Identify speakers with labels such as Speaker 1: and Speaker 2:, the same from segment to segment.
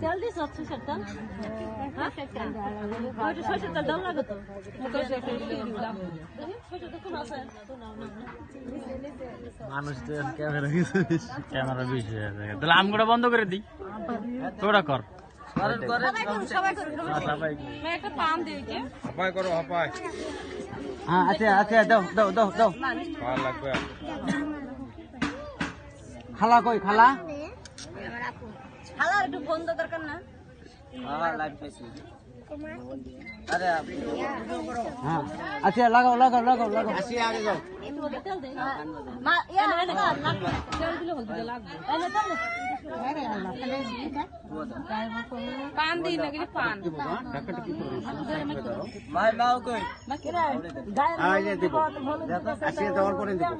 Speaker 1: जल्दी सब सकता दाम लगे तो
Speaker 2: মানুষ তো ক্যামেরা বেশি হয়ে যায় তাহলে আম করে বন্ধ করে দিই তোরা কর হ্যাঁ আচ্ছা আচ্ছা দাও দাও দাও দাও খালা কই খালা
Speaker 1: খালা একটু বন্ধ দরকার না
Speaker 2: हाँ अच्छा लगाओ लगाओ लगाओ लगाओ आगे जाओ
Speaker 1: पान दी लगे पान
Speaker 2: भाई माओ कोई आगे देखो अच्छे दौड़ पर देखो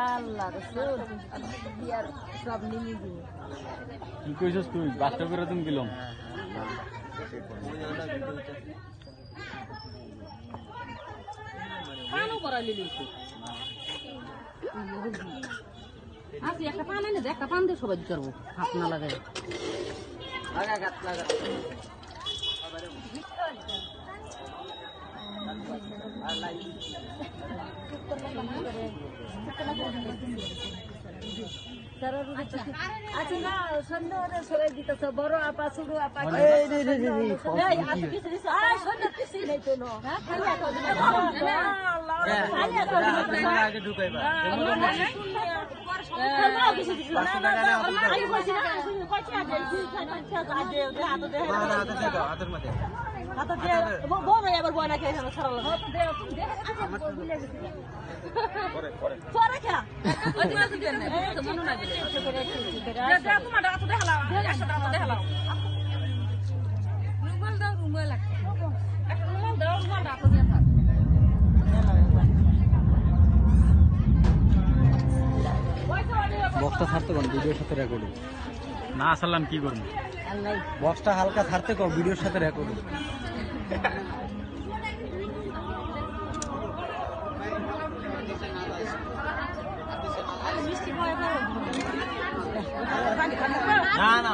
Speaker 1: अल्लाह रसूल यार सब नहीं
Speaker 2: কি কইছস তুই বাস্তা করে তুমি গেলাম
Speaker 1: পানও করালি লিখো আজ একটা পান এনে দে একটা পান দিয়ে সবাই করব হাত না লাগায়
Speaker 2: লাগা গাছ লাগা আর লাই
Speaker 1: আচ্ছা না সুন্দর সবাই দিতেছ বড় আপা ছোট আপা
Speaker 2: আগে ঢুকাইবা হাতের মধ্যে
Speaker 1: বড় এবার বয়না খেয়ে সরল পরে খা মনে না গেলে তোমার হাতে দেখালাম একশো টাকা দেখালাম রুমাল দাও রুমাল একটা রুমাল দাও রুমাল রাখো দিয়ে থাক
Speaker 2: বক্সটা ছাড়তে কোন ভিডিওর সাথে রেকর্ডিং না আসলাম কি করব বক্সটা হালকা ছাড়তে কোন ভিডিওর সাথে রেকর্ডিং না না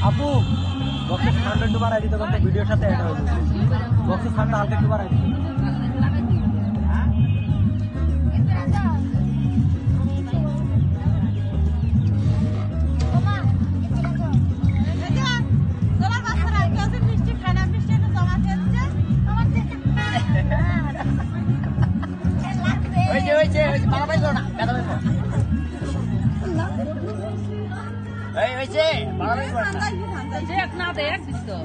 Speaker 2: আপু বক্সের সাউন্ড একটু বাড়াই দিতে পারতো ভিডিওর সাথে অ্যাড হয়ে যাবে বক্সের সাউন্ডটা হালকা একটু বাড়াই দিতে
Speaker 1: দেখ না দেখ দিস তো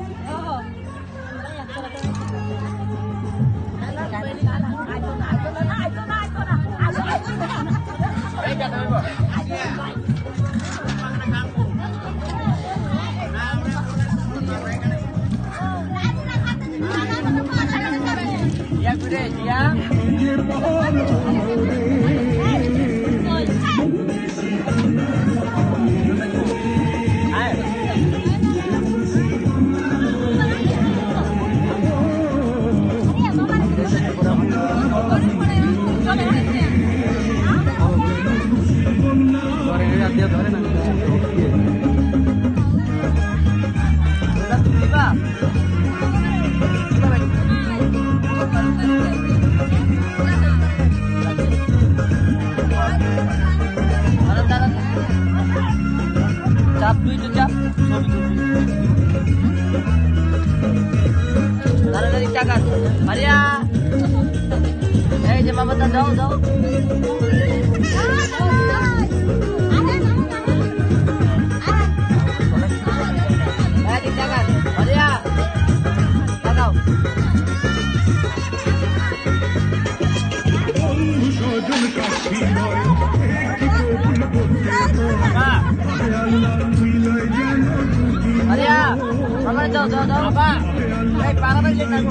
Speaker 1: চাপ দুই তো চাপ তাড়াতাড়ি টাকা মারিয়া এই যে মামা দাও দাও টাকা মারিয়া দাও Maria, selamat jauh. Apa? Parah lagi nak.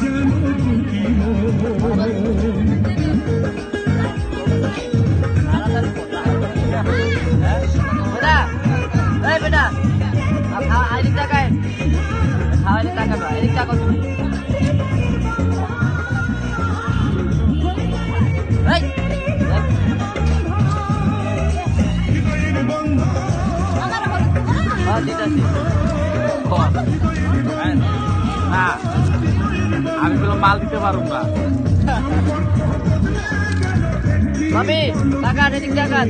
Speaker 1: Beda. Ini takai. Ini takai. Ini takai. Hey. Tidak sih.
Speaker 3: না আমি বললাম মাল দিতে পারুন না
Speaker 1: Mami, takat, ini takat.